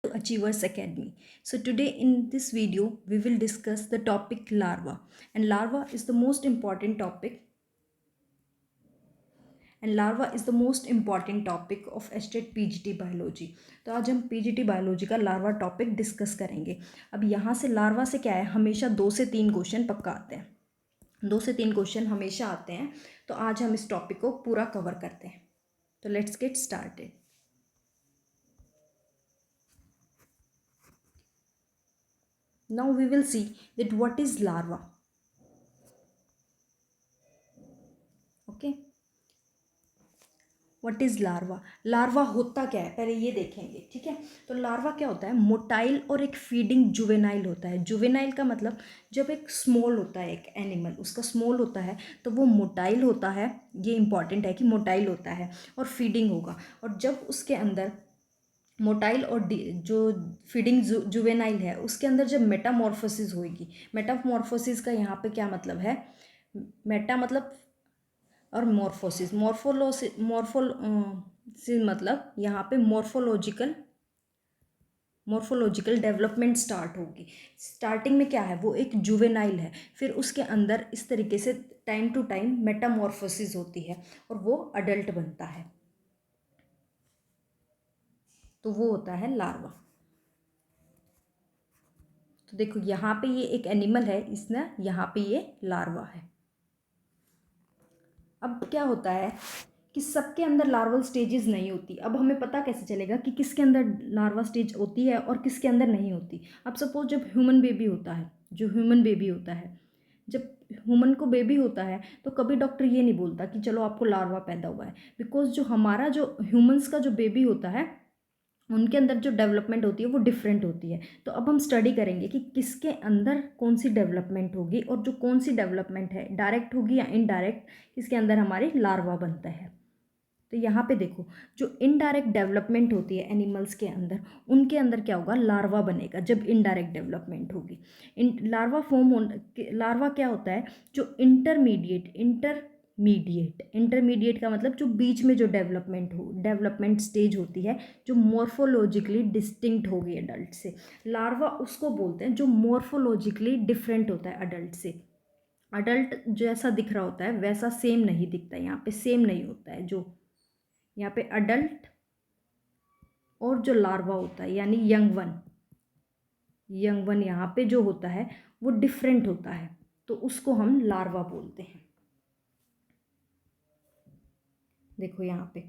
Achievers Academy. So today in this video we will discuss the topic larva, and larva is the most important topic, of estate PGT biology. तो आज हम PGT biology का larva topic discuss करेंगे. अब यहाँ से larva से क्या है, हमेशा 2 से 3 क्वेश्चन पक्का आते हैं. 2 से 3 क्वेश्चन हमेशा आते हैं. तो आज हम इस टॉपिक को पूरा कवर करते हैं. तो let's get started. Now we will see that what is larva. Okay, what is larva. Larva होता क्या है पहले ये देखेंगे. ठीक है, तो लार्वा क्या होता है, मोटाइल और एक फीडिंग जुवेनाइल होता है. जुवेनाइल का मतलब जब एक स्मॉल होता है, एक एनिमल उसका स्मॉल होता है तो वो मोटाइल होता है. ये इंपॉर्टेंट है कि मोटाइल होता है और फीडिंग होगा. और जब उसके अंदर मोटाइल और जो फीडिंग जुवेनाइल है उसके अंदर जब मेटामॉर्फोसिस होगी. मेटामॉर्फोसिस का यहाँ पे क्या मतलब है, मेटा मतलब और मॉर्फोसिस, मॉर्फोलोसिस मतलब यहाँ पे मॉर्फोलॉजिकल डेवलपमेंट स्टार्ट होगी. स्टार्टिंग में क्या है, वो एक जुवेनाइल है, फिर उसके अंदर इस तरीके से टाइम टू टाइम मेटामॉर्फोसिस होती है और वो अडल्ट बनता है. तो वो होता है लार्वा. तो देखो यहाँ पे ये एक एनिमल है, इसने यहाँ पे ये लार्वा है. अब क्या होता है कि सबके अंदर लार्वल स्टेजेस नहीं होती. अब हमें पता कैसे चलेगा कि किसके अंदर लार्वा स्टेज होती है और किसके अंदर नहीं होती. अब सपोज जब ह्यूमन बेबी होता है, जब ह्यूमन को बेबी होता है तो कभी डॉक्टर ये नहीं बोलता कि चलो आपको लार्वा पैदा हुआ है. बिकॉज जो हमारा जो ह्यूमंस का जो बेबी होता है उनके अंदर जो डेवलपमेंट होती है वो डिफरेंट होती है. तो अब हम स्टडी करेंगे कि किसके अंदर कौन सी डेवलपमेंट होगी और जो कौन सी डेवलपमेंट है डायरेक्ट होगी या इनडायरेक्ट, किसके अंदर हमारी लार्वा बनता है. तो यहाँ पे देखो, जो इनडायरेक्ट डेवलपमेंट होती है एनिमल्स के अंदर, उनके अंदर क्या होगा, लार्वा बनेगा जब इनडायरेक्ट डेवलपमेंट होगी. इन लार्वा क्या होता है, जो इंटरमीडिएट का मतलब जो बीच में जो डेवलपमेंट स्टेज होती है, जो मॉर्फोलॉजिकली डिस्टिंक्ट होगी अडल्ट से. लार्वा उसको बोलते हैं जो मॉर्फोलॉजिकली डिफरेंट होता है अडल्ट से. अडल्ट जैसा दिख रहा होता है वैसा सेम नहीं दिखता, यहाँ पे सेम नहीं होता है. जो यहाँ पे अडल्ट और जो लार्वा होता है यानी यंग वन यहाँ पे जो होता है वो डिफरेंट होता है, तो उसको हम लार्वा बोलते हैं. देखो यहाँ पे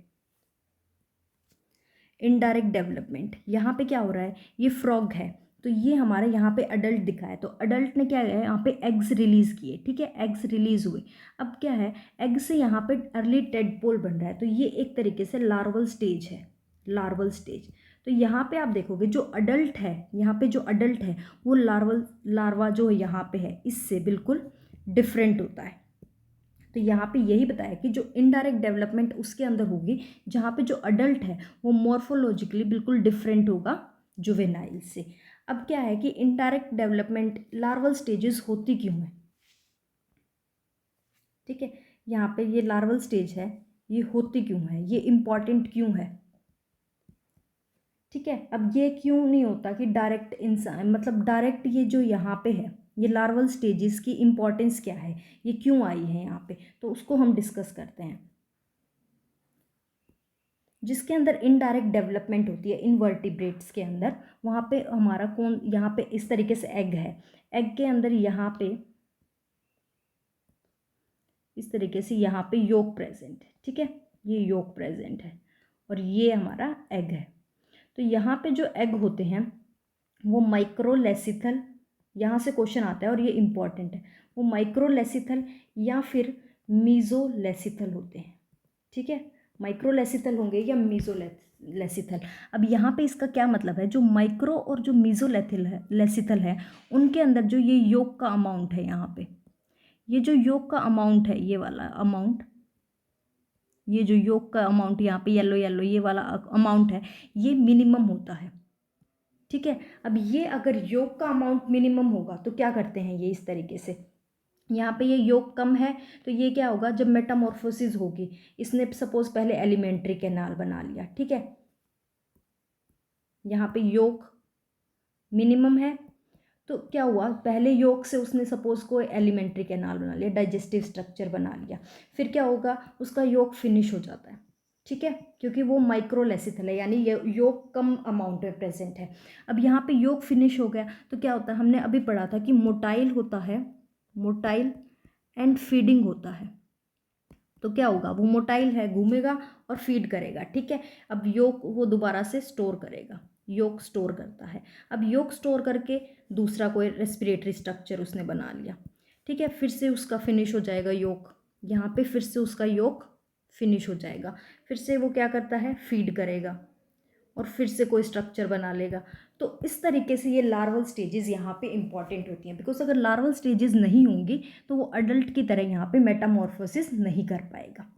इनडायरेक्ट डेवलपमेंट, यहाँ पे क्या हो रहा है, ये फ्रॉग है तो ये हमारे यहाँ पे अडल्ट दिखा है. तो अडल्ट ने क्या किया, यहाँ पे एग्स रिलीज़ किए. ठीक है, एग्स रिलीज़ हुए. अब क्या है, एग से यहाँ पे अर्ली टेडपोल बन रहा है. तो ये एक तरीके से लार्वल स्टेज है, लार्वल स्टेज. तो यहाँ पे आप देखोगे जो अडल्ट है, यहाँ पे जो अडल्ट है वो लार्वा जो यहाँ पे है इससे बिल्कुल डिफरेंट होता है. तो यहाँ पे यही बताया कि जो इनडायरेक्ट डेवलपमेंट उसके अंदर होगी, जहाँ पे जो अडल्ट है वो मॉर्फोलॉजिकली बिल्कुल डिफरेंट होगा जुवेनाइल से. अब क्या है कि इनडायरेक्ट डेवलपमेंट लार्वल स्टेजेस होती क्यों है. ठीक है, यहाँ पे ये लार्वल स्टेज है, ये होती क्यों है, ये इम्पॉर्टेंट क्यों है. ठीक है, अब ये क्यों नहीं होता कि डायरेक्ट इंसान मतलब डायरेक्ट, ये जो यहाँ पे है ये लार्वल स्टेजेस की इम्पोर्टेंस क्या है, ये क्यों आई है यहाँ पे, तो उसको हम डिस्कस करते हैं. जिसके अंदर इनडायरेक्ट डेवलपमेंट होती है इनवर्टिब्रेट्स के अंदर, वहाँ पे हमारा कौन, यहाँ पे इस तरीके से एग है, एग के अंदर यहाँ पे इस तरीके से यहाँ पे योक प्रेजेंट है. ठीक है, ये योक प्रेजेंट है और ये हमारा एग है. तो यहाँ पे जो एग होते हैं वो माइक्रोलेसिथल, यहाँ से क्वेश्चन आता है और ये इम्पॉर्टेंट है, वो माइक्रोलेसिथल या फिर मीजोलेसिथल होते हैं. ठीक है, माइक्रोलेसिथल होंगे या मीजोलेसिथल. अब यहाँ पे इसका क्या मतलब है, जो माइक्रो और जो लेसिथल है उनके अंदर जो ये योग का अमाउंट है, यहाँ पे ये जो योग का अमाउंट है, ये वाला अमाउंट, ये जो योग का अमाउंट यहाँ पे येलो येलो ये वाला अमाउंट है, ये मिनिमम होता है. ठीक है, अब ये अगर योग का अमाउंट मिनिमम होगा तो क्या करते हैं ये इस तरीके से, यहाँ पे ये योग कम है तो ये क्या होगा, जब मेटामॉर्फोसिस होगी, इसने सपोज पहले एलिमेंट्री कैनाल बना लिया. ठीक है, यहाँ पे योग मिनिमम है। तो क्या हुआ, पहले योग से उसने सपोज कोई एलिमेंट्री कैनाल बना लिया, डाइजेस्टिव स्ट्रक्चर बना लिया, फिर क्या होगा, उसका योग फिनिश हो जाता है, ठीक है, क्योंकि वो माइक्रोलेसिथल है, यानी ये योग कम अमाउंट में प्रेजेंट है। अब यहाँ पे योग फिनिश हो गया तो क्या होता है, हमने अभी पढ़ा था कि मोटाइल होता है, मोटाइल एंड फीडिंग होता है। तो क्या होगा, वो मोटाइल है, घूमेगा और फीड करेगा, ठीक है। अब योग वो दोबारा से स्टोर करेगा, योग स्टोर करता है। अब योग स्टोर करके दूसरा कोई रेस्पिरेटरी स्ट्रक्चर उसने बना लिया, ठीक है, फिर से उसका फिनिश हो जाएगा योग, यहाँ पे फिर से उसका योग फिनिश हो जाएगा, फिर से वो क्या करता है, फीड करेगा और फिर से कोई स्ट्रक्चर बना लेगा। तो इस तरीके से ये लार्वल स्टेजेस यहाँ पे इंपॉर्टेंट होती हैं, बिकॉज अगर लार्वल स्टेजेस नहीं होंगी तो वो अडल्ट की तरह यहाँ पे मेटामॉर्फोसिस नहीं कर पाएगा।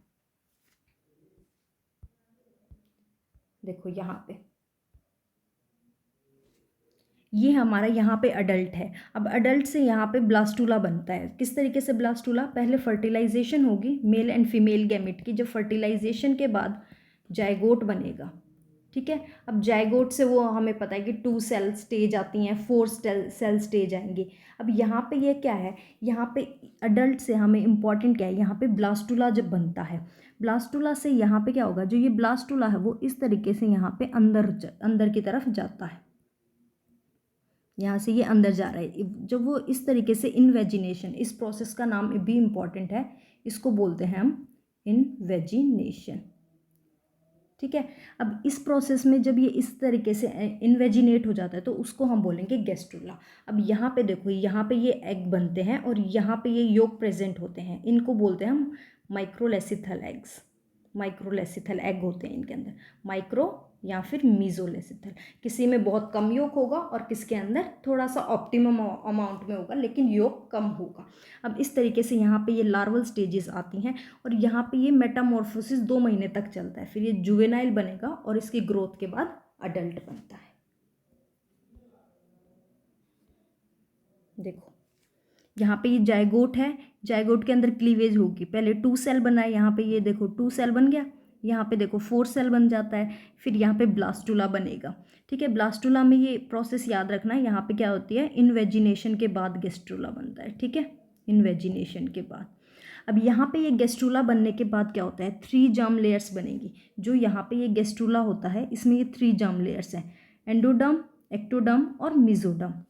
देखो यहाँ पे ये हमारा यहाँ पे अडल्ट है। अब अडल्ट से यहाँ पे ब्लास्टूला बनता है। किस तरीके से ब्लास्टूला, पहले फर्टिलाइजेशन होगी मेल एंड फीमेल गैमेट की, जब फर्टिलाइजेशन के बाद जायगोट बनेगा, ठीक है। अब जायगोट से वो हमें पता है कि 2 सेल स्टेज आती हैं, 4 सेल स्टेज आएंगी। अब यहाँ पे ये क्या है, यहाँ पे अडल्ट से हमें इम्पॉर्टेंट क्या है, यहाँ पे ब्लास्टूला जब बनता है, ब्लास्टूला से यहाँ पे क्या होगा, जो ये ब्लास्टूला है वो इस तरीके से यहाँ पे अंदर की तरफ जाता है, यहाँ से ये अंदर जा रहा है। जब वो इस तरीके से इनवेजिनेशन, इस प्रोसेस का नाम भी इम्पॉर्टेंट है, इसको बोलते हैं हम इनवेजिनेशन, ठीक है। अब इस प्रोसेस में जब ये इस तरीके से इन्वेजिनेट हो जाता है तो उसको हम बोलेंगे गैस्ट्रुला। अब यहाँ पे देखो, यहाँ पे ये एग बनते हैं और यहाँ पे ये योग प्रेजेंट होते हैं, इनको बोलते हैं हम माइक्रोलेसिथल एग्स। माइक्रोलेसिथल एग होते हैं इनके अंदर, माइक्रो या फिर मीजोलेसिथल। किसी में बहुत कम योग होगा और किसके अंदर थोड़ा सा ऑप्टिमम अमाउंट में होगा, लेकिन योग कम होगा। अब इस तरीके से यहाँ पे ये लार्वल स्टेजेस आती हैं और यहाँ पे ये मेटामॉर्फोसिस 2 महीने तक चलता है, फिर ये जुवेनाइल बनेगा और इसकी ग्रोथ के बाद अडल्ट बनता है। देखो यहाँ पे ये जायगोट है, जायगोट के अंदर क्लीवेज होगी, पहले 2 सेल बना है, यहाँ पे ये देखो 2 सेल बन गया, यहाँ पे देखो 4 सेल बन जाता है, फिर यहाँ पे ब्लास्टूला बनेगा, ठीक है। ब्लास्टूला में ये प्रोसेस याद रखना है, यहाँ पे क्या होती है, इनवेजिनेशन के बाद गेस्ट्रूला बनता है, ठीक है, इनवेजिनेशन के बाद। अब यहाँ पे ये गेस्ट्रूला बनने के बाद क्या होता है, 3 जर्म लेयर्स बनेगी। जो यहाँ पे ये गेस्ट्रूला होता है इसमें ये 3 जर्म लेयर्स हैं, एंडोडर्म, एक्टोडर्म और मिजोडर्म।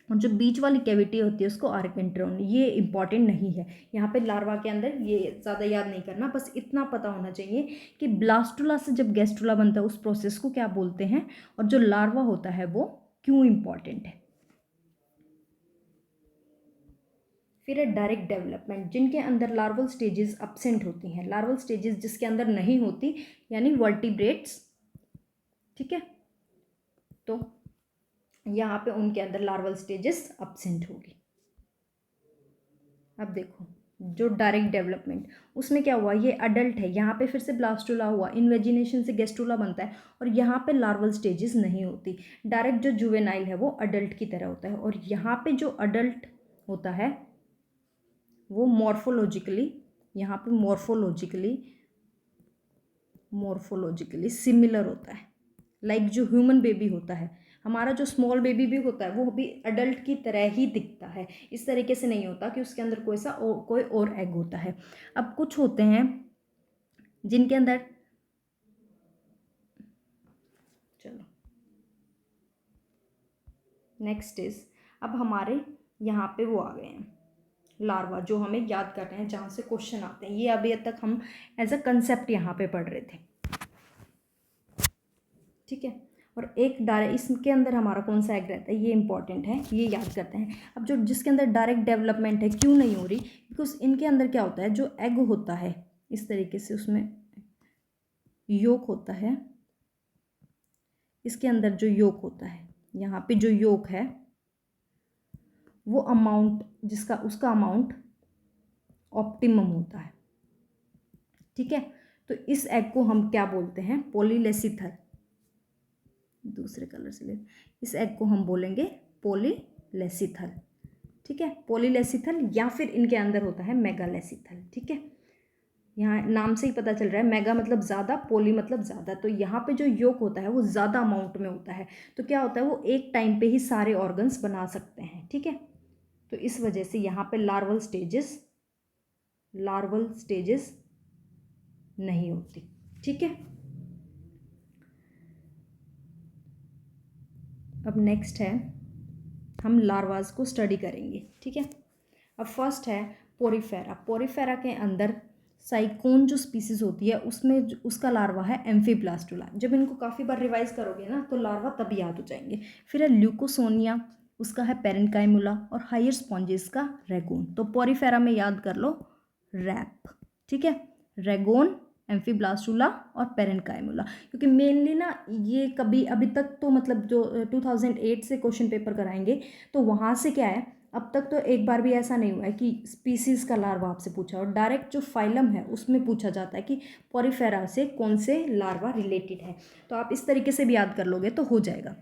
और जो बीच वाली कैविटी होती है उसको आर्केंट्रोन, ये इंपॉर्टेंट नहीं है यहाँ पे लार्वा के अंदर, ये ज़्यादा याद नहीं करना, बस इतना पता होना चाहिए कि ब्लास्टुला से जब गैस्ट्रुला बनता है उस प्रोसेस को क्या बोलते हैं और जो लार्वा होता है वो क्यों इंपॉर्टेंट है। फिर है डायरेक्ट डेवलपमेंट, जिनके अंदर लार्वल स्टेजेस अब्सेंट होती हैं, लार्वल स्टेजेस जिसके अंदर नहीं होती, यानी वर्टिब्रेट्स, ठीक है। तो यहाँ पे उनके अंदर लार्वल स्टेजेस अब्सेंट होगी। अब देखो जो डायरेक्ट डेवलपमेंट, उसमें क्या हुआ, ये अडल्ट है, यहाँ पे फिर से ब्लास्टुला हुआ, इन्वेजिनेशन से गेस्ट्रुला बनता है और यहाँ पे लार्वल स्टेजेस नहीं होती। डायरेक्ट जो जुवेनाइल है वो अडल्ट की तरह होता है और यहाँ पे जो अडल्ट होता है वो मॉर्फोलॉजिकली, यहाँ पे मॉर्फोलॉजिकली सिमिलर होता है, लाइक जो ह्यूमन बेबी होता है, हमारा जो स्मॉल बेबी भी होता है वो भी अडल्ट की तरह ही दिखता है। इस तरीके से नहीं होता कि उसके अंदर कोई और एग होता है। अब कुछ होते हैं जिनके अंदर, चलो नेक्स्ट इज, अब हमारे यहाँ पे वो आ गए हैं लार्वा, जो हमें याद कर रहे हैं, जहाँ से क्वेश्चन आते हैं। ये अभी तक हम एज अ कंसेप्ट यहाँ पे पढ़ रहे थे, ठीक है। और एक डायरेक्ट, इसके अंदर हमारा कौन सा एग रहता है, ये इंपॉर्टेंट है, ये याद करते हैं। अब जो जिसके अंदर डायरेक्ट डेवलपमेंट है क्यों नहीं हो रही, बिकॉज इनके अंदर क्या होता है, जो एग होता है इस तरीके से उसमें योक होता है, इसके अंदर जो योक होता है, यहाँ पे जो योक है वो अमाउंट जिसका, उसका अमाउंट ऑप्टिमम होता है, ठीक है। तो इस एग को हम क्या बोलते हैं, पॉलीलेसिथल, दूसरे कलर से ले, इस एग को हम बोलेंगे पॉलीलेसिथल, ठीक है। पॉलीलेसिथल या फिर इनके अंदर होता है मेगालेसिथल, ठीक है। यहाँ नाम से ही पता चल रहा है, मेगा मतलब ज़्यादा, पोली मतलब ज़्यादा। तो यहाँ पे जो योग होता है वो ज़्यादा अमाउंट में होता है। तो क्या होता है, वो एक टाइम पे ही सारे ऑर्गन्स बना सकते हैं, ठीक है। तो इस वजह से यहाँ पे लार्वल स्टेजेस नहीं होती, ठीक है। अब नेक्स्ट है, हम लार्वास को स्टडी करेंगे, ठीक है। अब फर्स्ट है पोरीफेरा। पोरीफेरा के अंदर साइकोन जो स्पीसीज होती है उसमें उसका लार्वा है एम्फीब्लास्टुला। जब इनको काफ़ी बार रिवाइज करोगे ना तो लार्वा तब याद हो जाएंगे। फिर है ल्यूकोसोनिया, उसका है पेरेन्काइमुला, और हायर स्पॉन्जेस का रेगोन। तो पोरीफेरा में याद कर लो रैप, ठीक है, रेगोन, एम्फीब्लास्टुला और पेरेन्काइमुला। क्योंकि मेनली ना ये कभी अभी तक तो मतलब जो 2008 से क्वेश्चन पेपर कराएंगे तो वहाँ से क्या है, अब तक तो एक बार भी ऐसा नहीं हुआ है कि स्पीसीज़ का लार्वा आपसे पूछा, और डायरेक्ट जो फाइलम है उसमें पूछा जाता है कि पोरीफेरा से कौन से लार्वा रिलेटेड है। तो आप इस तरीके से भी याद कर लोगे तो हो जाएगा।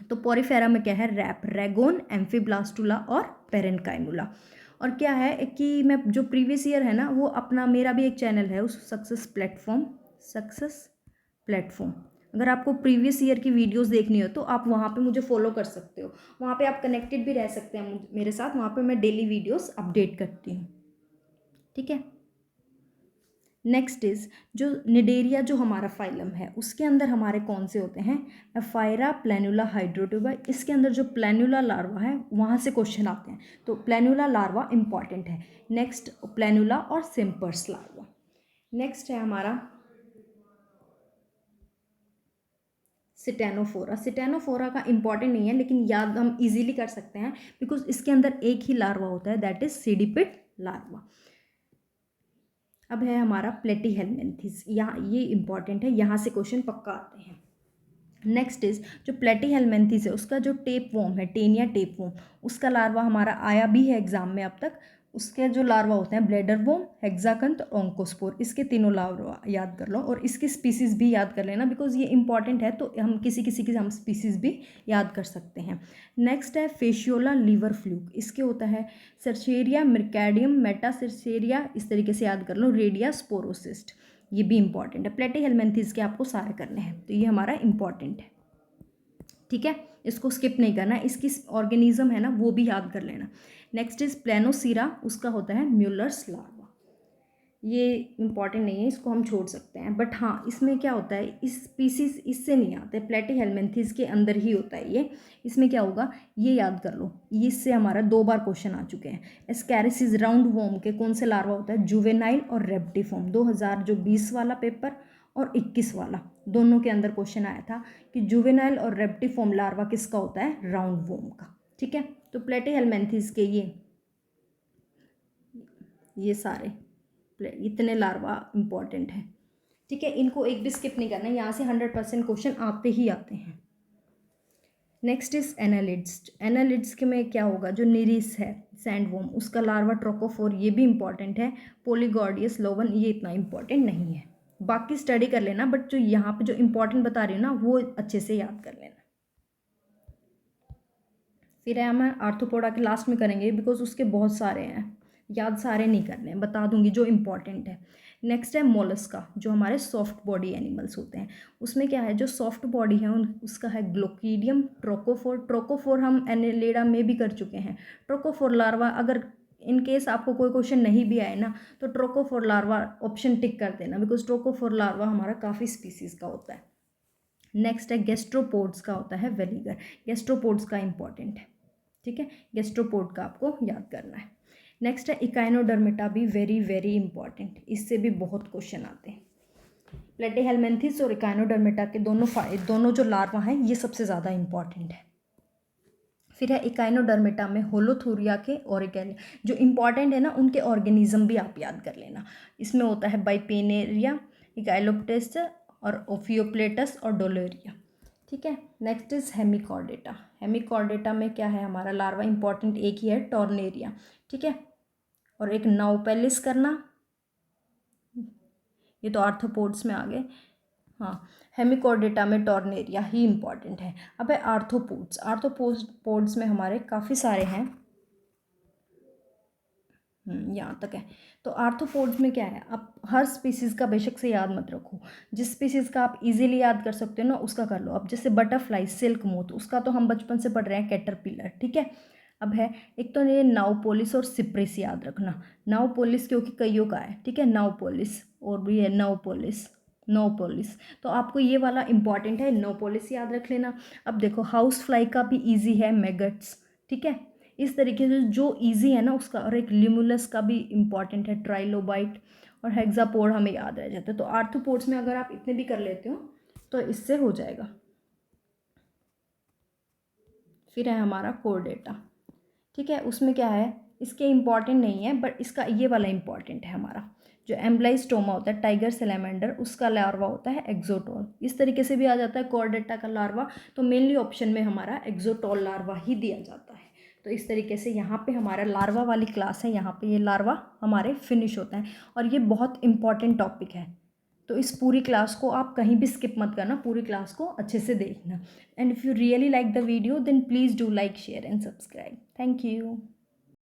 तो पोरीफेरा में क्या है, रैप, रेगोन, एम्फीब्लास्टुला और पेरेन्काइमुला। और क्या है कि मैं जो प्रीवियस ईयर है ना वो अपना, मेरा भी एक चैनल है उस सक्सेस प्लेटफॉर्म, अगर आपको प्रीवियस ईयर की वीडियोस देखनी हो तो आप वहाँ पे मुझे फॉलो कर सकते हो। वहाँ पे आप कनेक्टेड भी रह सकते हैं मेरे साथ। वहाँ पे मैं डेली वीडियोस अपडेट करती हूँ, ठीक है। नेक्स्ट इज जो निडेरिया, जो हमारा फाइलम है उसके अंदर हमारे कौन से होते हैं, एफायरा, प्लैनुला, हाइड्रोट्यूबा। इसके अंदर जो प्लैनुला लार्वा है वहाँ से क्वेश्चन आते हैं। तो प्लैनुला लार्वा इंपॉर्टेंट है। नेक्स्ट प्लैनुला और सिम्पर्स लार्वा। नेक्स्ट है हमारा सिटेनोफोरा। सिटेनोफोरा का इंपॉर्टेंट नहीं है लेकिन याद हम इजीली कर सकते हैं बिकॉज इसके अंदर एक ही लार्वा होता है, दैट इज सीडिपिड लार्वा। अब है हमारा प्लेटीहेल्मिन्थेस, यहाँ ये इंपॉर्टेंट है, यहाँ से क्वेश्चन पक्का आते हैं। नेक्स्ट इज जो प्लेटीहेल्मिन्थेस है उसका जो टेप वॉर्म है, टेनिया टेप वॉर्म, उसका लार्वा हमारा आया भी है एग्जाम में अब तक। उसके जो लार्वा होते हैं ब्लेडर वोम, हेक्साकंथ, ओंकोस्पोर, इसके तीनों लार्वा याद कर लो। और इसकी स्पीसीज भी याद कर लेना बिकॉज ये इंपॉर्टेंट है, तो हम किसी किसी की हम स्पीसीज भी याद कर सकते हैं। नेक्स्ट है फेशियोला लीवर फ्लूक, इसके होता है सर्चेरिया, मिर्कैडियम, मेटासर्चेरिया, इस तरीके से याद कर लो, रेडिया, स्पोरोसिस्ट, ये भी इंपॉर्टेंट है। प्लेटीहेल्मिन्थेस के आपको सारे करने हैं, तो ये हमारा इंपॉर्टेंट है, ठीक है, इसको स्किप नहीं करना। इसकी ऑर्गेनिज्म है ना वो भी याद कर लेना। नेक्स्ट इज प्लेनोसीरा, उसका होता है म्यूलर्स लार्वा। ये इंपॉर्टेंट नहीं है, इसको हम छोड़ सकते हैं। बट हाँ, इसमें क्या होता है, इस स्पीसीज इससे नहीं आते, प्लेटीहेल्मिन्थेस के अंदर ही होता है ये। इसमें क्या होगा ये याद कर लो, ये इससे हमारा 2 बार क्वेश्चन आ चुके हैं। एस्कैरिसीज राउंड वॉर्म के कौन से लार्वा होता है, जुवेनाइल और रेप्टिफॉर्म। 2020 वाला पेपर और 21 वाला दोनों के अंदर क्वेश्चन आया था कि जुवेनाइल और रेप्टिफॉर्म लार्वा किसका होता है, राउंड वॉर्म का, ठीक है। तो प्लेटीहेल्मिन्थेस के ये सारे इतने लार्वा इंपॉर्टेंट है, ठीक है। इनको एक भी स्किप नहीं करना, यहाँ से 100% क्वेश्चन आते ही आते हैं। Next is annelids. एनालिड्स के में क्या होगा, जो निरिस है सैंडवॉर्म, उसका लार्वा ट्रोकोफोर, ये भी इंपॉर्टेंट है। पोलीगॉर्डियस लोवन, ये इतना इंपॉर्टेंट नहीं है, बाकी स्टडी कर लेना, बट जो यहाँ पे जो इंपॉर्टेंट बता रही हूँ ना वो अच्छे से याद कर लेना। फिर है हम आर्थ्रोपोडा के लास्ट में करेंगे बिकॉज उसके बहुत सारे हैं, याद सारे नहीं करने हैं, बता दूंगी जो इंपॉर्टेंट है। नेक्स्ट है मोलस्का, जो हमारे सॉफ्ट बॉडी एनिमल्स होते हैं। उसमें क्या है, जो सॉफ्ट बॉडी है उसका है ग्लोकीडियम, ट्रोकोफोर। ट्रोकोफोर हम एनेलिडा में भी कर चुके हैं। ट्रोकोफोर लार्वा, अगर इन केस आपको कोई क्वेश्चन नहीं भी आए ना तो ट्रोकोफोर लार्वा ऑप्शन टिक कर देना बिकॉज ट्रोकोफोर लार्वा हमारा काफ़ी स्पीसीज़ का होता है। नेक्स्ट है गैस्ट्रोपोड्स का होता है वेलिगर। गैस्ट्रोपोड्स का इंपॉर्टेंट है, ठीक है, गैस्ट्रोपोड का आपको याद करना है। नेक्स्ट है इकाइनोडर्मिटा, भी वेरी वेरी इंपॉर्टेंट, इससे भी बहुत क्वेश्चन आते हैं। प्लेटीहेल्मिन्थेस और इकाइनोडर्मिटा के दोनों जो लार्वा हैं ये सबसे ज़्यादा इंपॉर्टेंट है। फिर है इकाइनोडर्मिटा में होलोथूरिया के ऑरिगेलिया, जो इंपॉर्टेंट है ना उनके ऑर्गेनिज्म भी आप याद कर लेना। इसमें होता है बाइपेनेरिया, इकाइलोप्टेस और ओफियोप्लेटस और डोलेरिया, ठीक है। Next is Hemichordata. हेमिकॉर्डेटा में क्या है, हमारा लार्वा इंपॉर्टेंट एक ही है, टॉर्नेरिया, ठीक है। और एक नाउपेलिस करना, ये तो आर्थ्रोपोड्स में आ गए। हाँ, हेमिकॉर्डेटा में टॉर्नेरिया ही इंपॉर्टेंट है। अब है आर्थ्रोपोड्स। आर्थ्रोपोड्स में हमारे काफ़ी सारे हैं। यहाँ तक है। तो आर्थ्रोपोड्स में क्या है, आप हर स्पीसीज़ का बेशक से याद मत रखो, जिस स्पीसीज़ का आप इजीली याद कर सकते हो ना उसका कर लो। अब जैसे बटरफ्लाई, सिल्क मोथ, उसका तो हम बचपन से पढ़ रहे हैं, कैटरपिलर, ठीक है। अब है एक तो ये नाउपोलिस और सिप्रिस याद रखना। नाउपोलिस क्योंकि कईयों का है, ठीक है, नाउपोलिस, और भी है नोपोलिस, नोपोलिस। तो आपको ये वाला इंपॉर्टेंट है, नोपोलिस याद रख लेना। अब देखो हाउस फ्लाई का भी ईजी है, मैगट्स, ठीक है। इस तरीके से जो इजी है ना उसका, और एक लिमुलस का भी इम्पॉर्टेंट है, ट्राइलोबाइट और हेक्सापोड हमें याद रह जाता है। तो आर्थ्रोपोड्स में अगर आप इतने भी कर लेते हो तो इससे हो जाएगा। फिर है हमारा कोर डेटा, ठीक है। उसमें क्या है, इसके इम्पॉर्टेंट नहीं है बट इसका ये वाला इम्पॉर्टेंट है हमारा, जो एम्ब्लाइस्टोमा होता है टाइगर सैलेमेंडर, उसका लार्वा होता है एक्सोटोल। इस तरीके से भी आ जाता है कॉर्डेटा का लार्वा, तो मेनली ऑप्शन में हमारा एक्सोटोल लार्वा ही दिया जाता है। तो इस तरीके से यहाँ पे हमारा लार्वा वाली क्लास है, यहाँ पे ये लार्वा हमारे फिनिश होता है, और ये बहुत इंपॉर्टेंट टॉपिक है। तो इस पूरी क्लास को आप कहीं भी स्किप मत करना, पूरी क्लास को अच्छे से देखना। And if you really like the video then please do like, share and subscribe. Thank you.